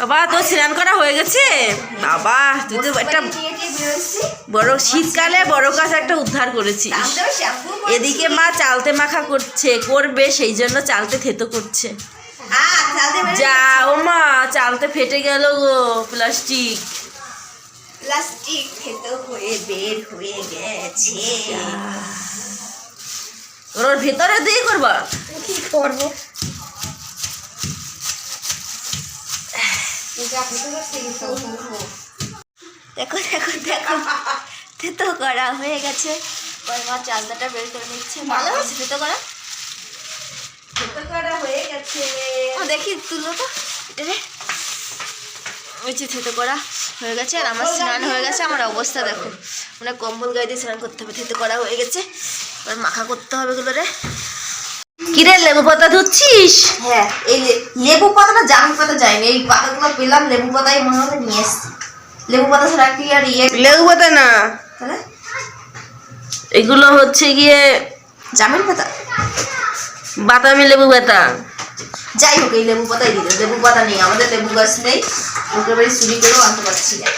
বাবা তোর স্নান করা হয়ে গেছে? বাবা তুই তো একটা বড় শীতকালে বড় কাজ একটা উদ্ধার করেছিস। এদিকে মা চালতে মাখা করবে, সেই জন্য চালতে থেতো করছে। যা ও মা, চালতে ফেটে গেল গো, প্লাস্টিক থেতো হয়ে বের হয়ে গেছে। ওর ভেতরে দিয়ে করবা? কি করবো? দেখো দেখো দেখো, থেতো করা হয়ে গেছে। মা চালনাটা বের করে নিচ্ছে। ভালো হয়েছে থেতো করা হয়ে গেছে। দেখি তুলো তো থেতো করা হয়ে গেছে। আর আমার স্নান হয়ে গেছে। আমার অবস্থা দেখো, মানে কম্বল গায়ে দিয়ে স্নান করতে হবে। থেতো করা হয়ে গেছে, এবার মাখা করতে হবে এগুলো রে। কিরে লেবু পাতা ধুচ্ছিস? হ্যাঁ, এই লেবু পাতাটা জামি পাতা যায়নি, এই পাতাগুলো পেলাম, লেবু পাতাই মনে হয় নিয়ে এসছি। লেবু পাতা ছাড়া কি আর লেবু পাতা না, তাহলে এগুলো হচ্ছে গিয়ে জামিন পাতা, বাদামি লেবু পাতা। যাই হোক, এই লেবু পাতাই দিল। লেবু পাতা নেই, আমাদের লেবু গাছ নেই, ওকে বাড়ি চুরি করেও আনতে পারছি না।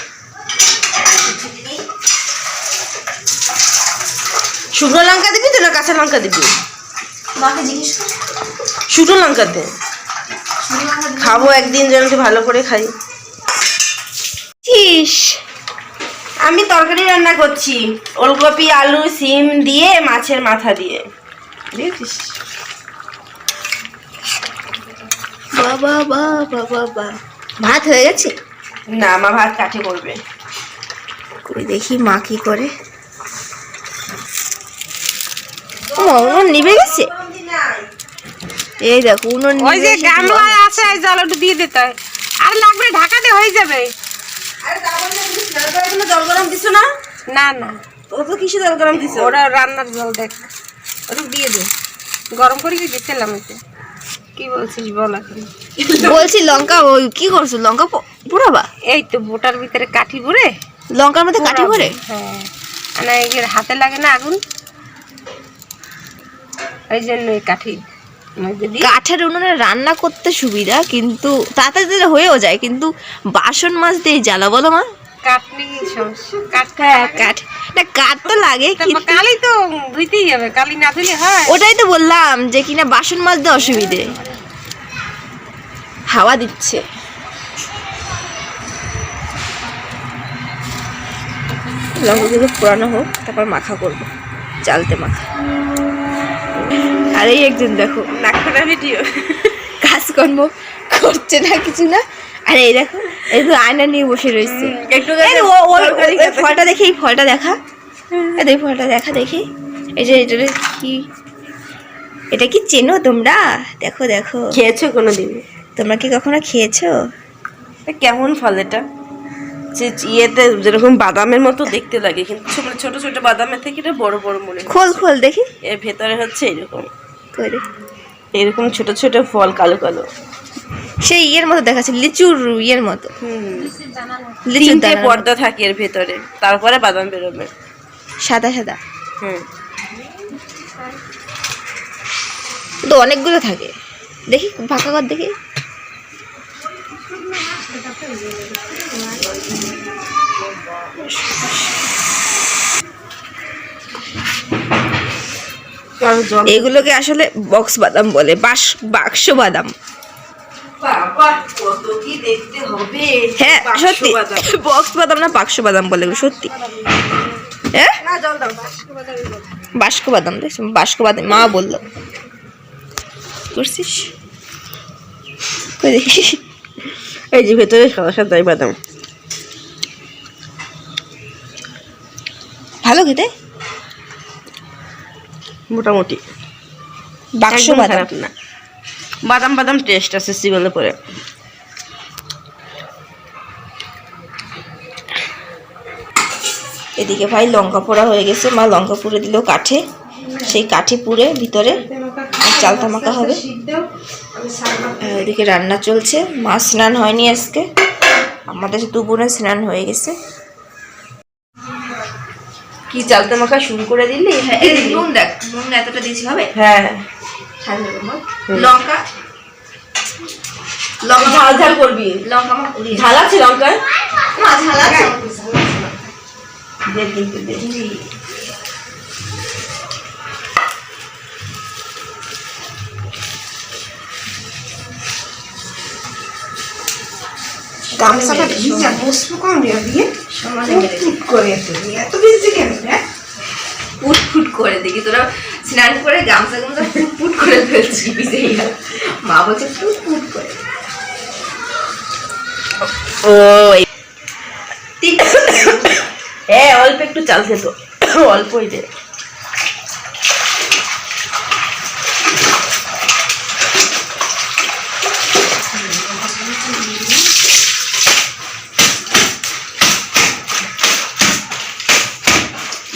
শুকনো লঙ্কা দিবি তো না কাঁচা লঙ্কা দিবি? মাকে জিজ্ঞেস কর। শুকনো লঙ্কা দে, খাবো একদিন যেন ভালো করে খাই। আমি তরকারি রান্না করছি, ওলকপি আলু সিম দিয়ে মাছের মাথা দিয়ে। দেখছিস? বাবা বাবা বাবা, ভাত হয়ে গেছে? না, মা ভাত কাঠে করবে। কই দেখি মা কি করে। উনুন নিভে গেছে, এই দেখো উনুন। ওই যে গামলায় আছে, এই জল একটু দিয়ে দিতে হয়। আর লাগবে ঢাকাতে হয়ে যাবে। আরে তা বললে তুমি স্নান করার জন্য জল গরম দিছো না? না না, ও তো কিসে জল গরম দিছো? ওরা রান্নার জল দেখ, ওটা দিয়ে দে, গরম করে কি দিছিলাম এতে। কি বলছিস বল এখন? বলছি লঙ্কা, ওই কি করছো, লঙ্কা পুরাবা? এই তো বোটার ভিতরে কাঠি ভরে, লঙ্কার মধ্যে কাঠি ভরে? হ্যাঁ, মানে এই যে হাতে লাগে না আগুন, এই জন্য এই কাঠি। কাঠের উনুনে রান্না করতে সুবিধা, কিন্তু তাড়াতাড়ি হয়েও যায়, কিন্তু বাসন মাছ দিয়ে জ্বালা বলো মা। কাঠ নেই সমস্যা, কাঠ না, কাঠ তো লাগে, কালি তো ধুইতেই হবে, কালি না ধুলে হয়? ওটাই তো বললাম যে কিনা বাসন মাজতে অসুবিধে। হাওয়া দিচ্ছে। লঙ্কাগুলো পুরানো হোক, তারপর মাখা করবো, চালতে মাখা। আর এই একজন দেখো নাকটা ভিডিও কাজকর্ম করছে না, কিছু না। আর এই দেখো, এই তো আয়না নিয়ে বসে রয়েছে। ফলটা দেখি, এই ফলটা দেখা, এই ফলটা দেখা দেখি। এই যে এটা কি, এটা কি চেনো তোমরা? দেখো দেখো, খেয়েছো কোনোদিন? তোমরা কি কখনো খেয়েছো? কেমন ফল এটা? যে ইয়েতে যেরকম বাদামের মতো দেখতে লাগে, কিন্তু ছোট ছোট বাদামের থেকে এটা বড় বড় মনে হয়। খোল খোল দেখি। এর ভেতরে হচ্ছে এরকম করে, এরকম ছোট ছোট ফল, কালো কালো, সেই ইয়ের মতো দেখাচ্ছে, লিচুর ইয়ের মতো। লিচুর তিনটে পর্দা থাকে এর ভেতরে, তারপরে বাদাম বেরোবে, সাদা সাদা। তো অনেকগুলো থাকে, দেখি ফাঁকা কর দেখি। এগুলোকে আসলে বক্স বাদাম বলে, বাক্স বাদাম। হ্যাঁ সত্যি, বক্স বাদাম না বাক্স বাদাম বলে, সত্যি। হ্যাঁ বাস্ক বাদাম, দেখছো বাস্ক বাদাম, মা বললো। করছিস দেখি, এই যে ভেতরে সাদা সাদা বাদাম, ভালো খেতে, মোটামুটি। বাক্স বাদাম না, বাদাম বাদাম টেস্ট আছে সিগলে পরে। এদিকে ভাই লঙ্কা পোড়া হয়ে গেছে, মা লঙ্কা পুড়ে দিল কাঠে, সেই কাঠি পুড়ে ভিতরে চালতা মাখা হবে। এদিকে রান্না চলছে, মা স্নান হয়নি আজকে, আমাদের দু বোনের স্নান হয়ে গেছে। কি চালতা মাখা শুরু করে দিলি? নুন দেখ, নুন এতটা দিয়েছি হবে? হ্যাঁ, লঙ্কা লঙ্কা ঝাল ঝাল করবি, লঙ্কা আমার পুড়িয়ে ঝাল আছে লঙ্কায়, মা ঝাল আছে দে কিন্তু দে। গামছাটা ভিজা বসবো কম দিয়ে সমানে ফুট করে এত ভিজে কেন? হ্যাঁ ফুট করে দেখি তোরা স্নান করে গামছা গামছা ফুট করে ফেলছি ভিজে গেল। মা বলছে ফুট করে ও হ্যাঁ অল্প একটু চাল খেত, অল্পই দে।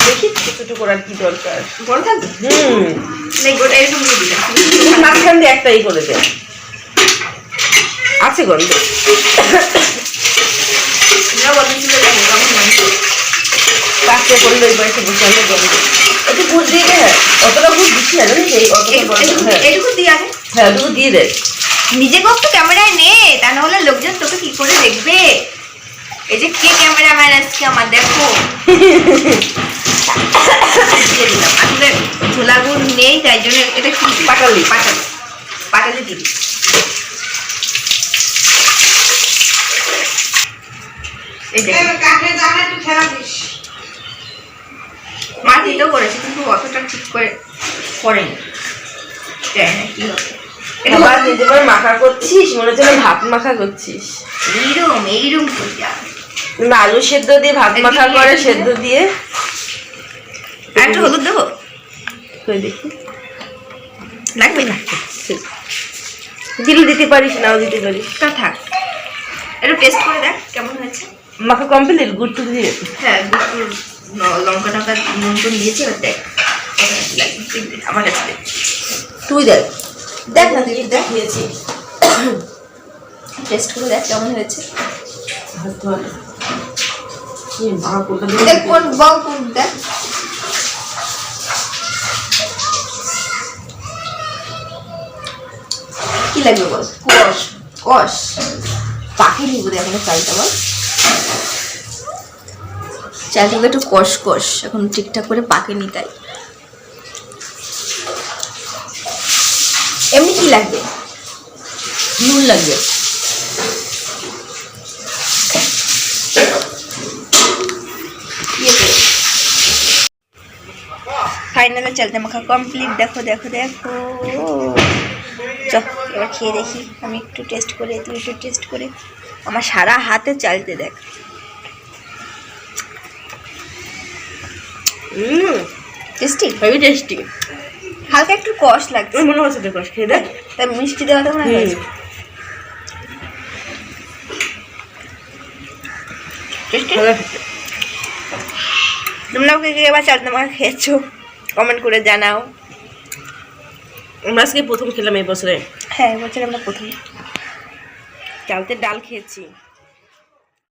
দেখি ছোট করার কি দরকার, বড় থাকবে গোটা এরকম দিয়ে দিলাম মাঝখান দিয়ে একটাই করে দে, আছে গন্ধ। পাঁচটা করলে ওই বাড়িতে বসে অনেক গন্ধ। একটু গুড় দিয়ে দে, অতটা গুড় দিচ্ছি না জানিস, এই অতটা এটুকু দিয়ে আগে হ্যাঁ ওটুকু দিয়ে দে। নিজে কষ্ট ক্যামেরায় নে, তা না হলে লোকজন তোকে কি করে দেখবে। এই যে কে ক্যামেরাম্যান আজকে আমার দেখো। দিয়ে দিলাম, আসলে ঝোলা গুড় নেই তাই জন্য এটা কি পাটালি পাটালি দিবি। এই দেখ কাঠের জামা একটু খেলা দিস। মাটিতেও করেছে কিন্তু অতটা ঠিক করে করেনি, জানি না কি হবে। আবার নিজেবার মাখা করছিস, মনে হচ্ছে না ভাত মাখা করছিস। এইরকম করে যা। না আলু সেদ্ধ দিয়ে ভাত মাখা করে, সেদ্ধ দিয়ে। আর একটু হলুদ দেবো, কই দেখি লাগবে না দিলে দিতে পারিস, নাও দিতে পারিস। তা থাক, একটু টেস্ট করে দেখ কেমন হয়েছে। মাখা কমপ্লিট, গুড় টুক দিয়ে। হ্যাঁ দুপুর লঙ্কা টঙ্কা নুন টুন দিয়েছি, এবার দেখ আমার কাছে দেখ, তুই দেখ দেখ না তুই দেখ টেস্ট করে দেখ কেমন হয়েছে। দেখ কোন বল কোন দেখ কি লাগবে বল। কষ কষ পাখি নিব রে এখন চালটা বল, চালটাকে একটু কষ কষ এখন ঠিকঠাক করে পাকেনি তাই। এমনি কি লাগবে, নুন লাগবে। ফাইনালে চালতে মাখা কমপ্লিট। দেখো দেখো দেখো, চল এবার খেয়ে দেখি। আমি একটু টেস্ট করে, তুই একটু টেস্ট করে। আমার সারা হাতে চালতে দেখ। Tasty, heavy tasty. হালকা একটু কষ লাগছে, মনে হচ্ছে তো কষ খেয়ে দেখ। তাই মিষ্টি দেওয়াতে মনে হয়েছে। তোমরা কে কে এবার চালতে মাখা খেয়েছো কমেন্ট করে জানাও। আমরা আজকে প্রথম খেলাম এই বছরে। হ্যাঁ এবছর আমরা প্রথম চালতে ডাল খেয়েছি।